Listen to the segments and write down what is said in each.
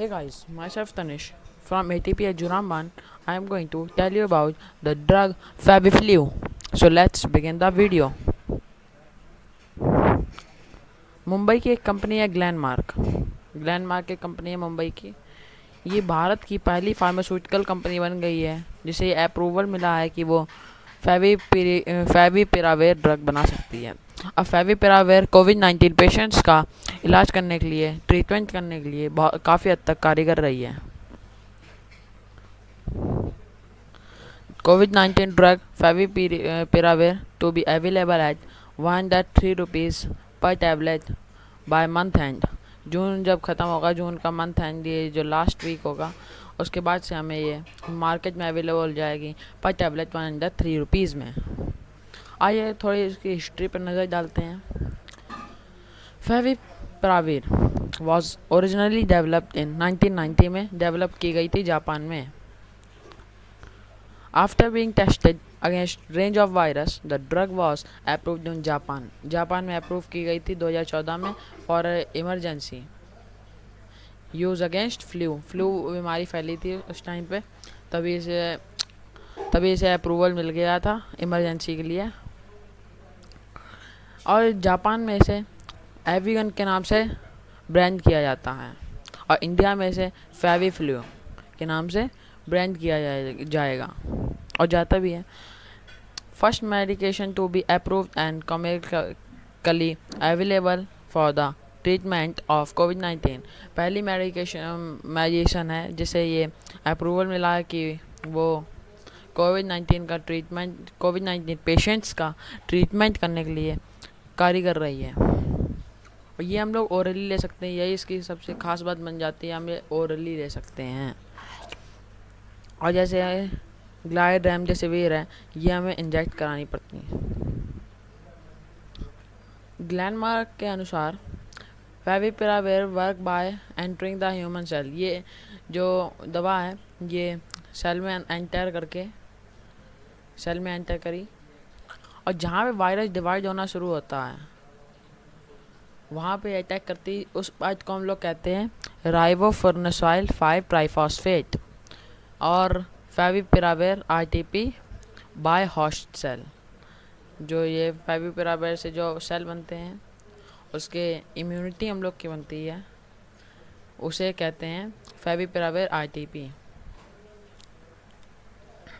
Hey guys, myself Tanish from ATP at Juramban. I am going to tell you about the drug Fabiflu. So let's begin the video. Mumbai की एक company है ग्लैनमार्क। ग्लैनमार्क एक company है मुंबई की। ये भारत की पहली फार्मास्यूटिकल कंपनी बन गई है जिसे अप्रूवल मिला है कि वो फेविपिरावेर ड्रग बना सकती है। अब फेविपिरावेर कोविड-19 पेशेंट्स का इलाज करने के लिए, ट्रीटमेंट करने के लिए काफ़ी हद तक कारगर रही है। COVID-19 drug favipiravir to be available at 103 rupees per tablet by month end। जून जब ख़त्म होगा, जून का मंथ एंड ये जो लास्ट वीक होगा, उसके बाद से हमें ये मार्केट में अवेलेबल हो जाएगी पर टैबलेट 103 रुपीज़ में। आइए थोड़ी इसकी हिस्ट्री पर नज़र डालते हैं। Favipiravir was originally developed in 1990 में डेवलप की गई थी जापान में। After being tested against range of virus, the drug was approved in Japan। Japan में अप्रूव की गई थी 2014 में for emergency use against flu बीमारी फैली थी उस टाइम पे, तभी इसे अप्रूवल मिल गया था इमरजेंसी के लिए। और जापान में इसे एविगन के नाम से ब्रांड किया जाता है और इंडिया में इसे फेविफ्लू के नाम से ब्रांड किया जाएगा और जाता भी है। First medication to be approved and commercially available for the treatment of कोविड-19। पहली मेडिकेशन है जिसे ये अप्रूवल मिला है कि वो कोविड-19 पेशेंट्स का ट्रीटमेंट करने के लिए कारगर रही है। और ये हम लोग ओरली ले सकते हैं, यही इसकी सबसे ख़ास बात बन जाती है, हम ये ओरली ले सकते हैं। और जैसे ग्लाइड रेमडेसिविर है, ये हमें इंजेक्ट करानी पड़ती है। ग्लैनमार्क के अनुसार favipiravir work by entering the human cell. ये जो दवा है ये सेल में एंटर करी और जहाँ पे वायरस डिवाइड होना शुरू होता है वहाँ पे अटैक करती, उस बात को हम लोग कहते हैं राइबोफ्लोरानोल 5 ट्राइफॉस्फेट और favipiravir RTP by host cell. जो ये फेविपिराविर से जो सेल बनते हैं उसके इम्यूनिटी हम लोग की बनती है, उसे कहते हैं फेविपिराविर आरटीपी,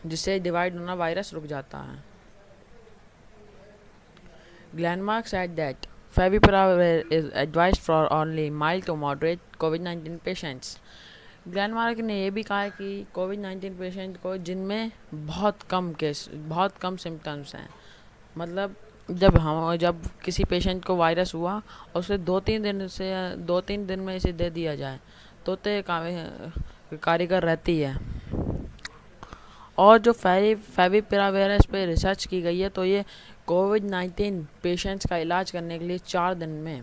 जिससे डिवाइड होना वायरस रुक जाता है। Glenmark said that favipiravir is advised for only mild to moderate COVID-19 patients। Glenmark ने ये भी कहा है कि कोविड-19 पेशेंट को जिनमें बहुत कम सिम्टम्स हैं, मतलब जब किसी पेशेंट को वायरस हुआ और उसे 2-3 दिन में इसे दे दिया जाए तो कारगर रहती है। और जो फेविपिराविर है, इस पर रिसर्च की गई है, तो ये कोविड-19 पेशेंट्स का इलाज करने के लिए 4 दिन में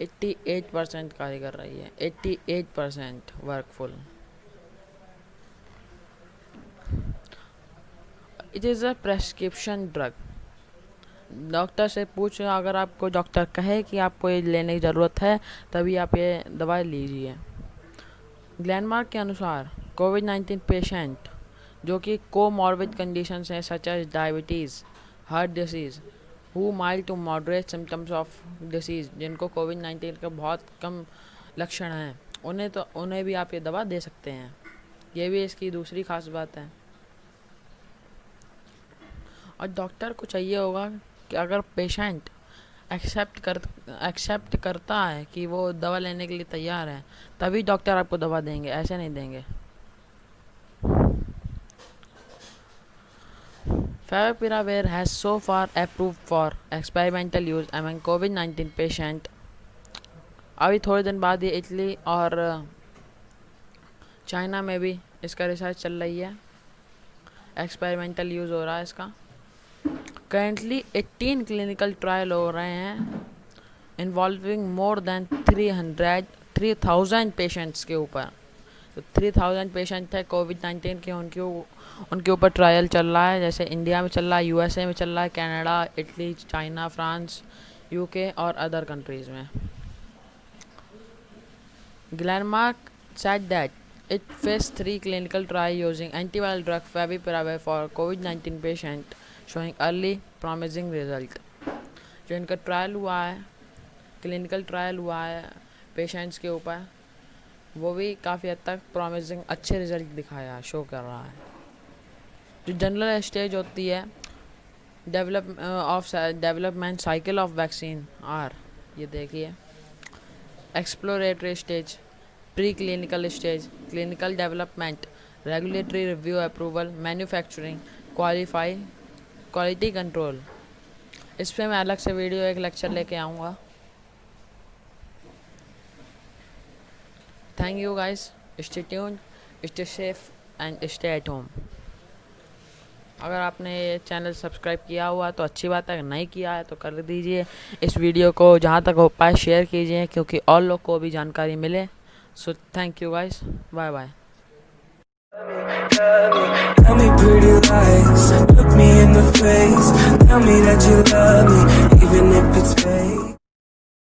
88% कारगर रही है। 88% workful. It is a prescription drug. Doctor से पूछो, अगर आपको डॉक्टर कहे कि आपको ये लेने की ज़रूरत है तभी आप ये दवा लीजिए। ग्लैनमार्क के अनुसार कोविड-19 पेशेंट जो कि कोमॉर्बिड कंडीशंस हैं such as diabetes, heart disease, who mild to moderate symptoms of disease, जिनको कोविड-19 का बहुत कम लक्षण हैं, उन्हें भी आप ये दवा दे सकते हैं। ये भी इसकी दूसरी खास बात है। और डॉक्टर को चाहिए होगा कि अगर पेशेंट एक्सेप्ट करता है कि वो दवा लेने के लिए तैयार है, तभी डॉक्टर आपको दवा देंगे, ऐसे नहीं देंगे। Favipiravir has so far approved for experimental use among COVID-19 patient। अभी थोड़े दिन बाद ये इटली और चाइना में भी इसका रिसर्च चल रही है, एक्सपेरिमेंटल यूज़ हो रहा है इसका। करेंटली 18 क्लिनिकल ट्रायल हो रहे हैं इन्वॉल्विंग मोर देन 3000 पेशेंट्स के ऊपर। तो 3000 पेशेंट है कोविड-19 के, उनके ऊपर ट्रायल चल रहा है। जैसे इंडिया में चल रहा है, यूएसए में चल रहा है, Canada, Italy, China, France, UK और अदर कंट्रीज़ में। Glenmark said that it faced 3 clinical trials using antiviral drug favipiravir for COVID-19 patient, showing early promising result. जो इनका ट्रायल हुआ है, क्लिनिकल ट्रायल हुआ है पेशेंट्स के ऊपर, वो भी काफ़ी हद तक प्रॉमिसिंग अच्छे रिजल्ट दिखाया शो कर रहा है. जो जनरल स्टेज होती है development cycle of vaccine are, ये देखिए, exploratory stage, pre clinical stage, clinical development, regulatory review approval, manufacturing, quality control. इस पर मैं अलग से वीडियो एक लेक्चर लेके आऊँगा. Thank you guys, stay tuned, stay safe and stay at home. अगर आपने ये चैनल सब्सक्राइब किया हुआ तो अच्छी बात है, अगर नहीं किया है तो कर दीजिए. इस वीडियो को जहाँ तक हो पाए शेयर कीजिए क्योंकि और लोग को भी जानकारी मिले. So thank you guys, bye bye. Tell me pretty lies, look me in the face, tell me that you love me, even if it's fake.